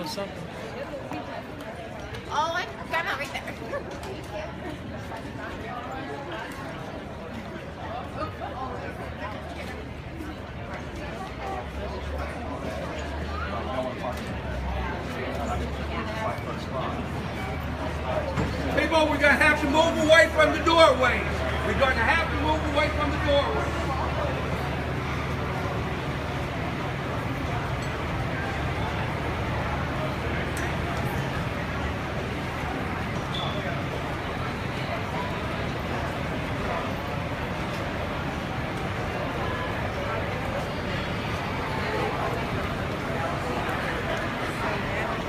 or something? Oh, I got it right there. People, we're going to have to move away from the doorway. We're going to have to move away from the doorway.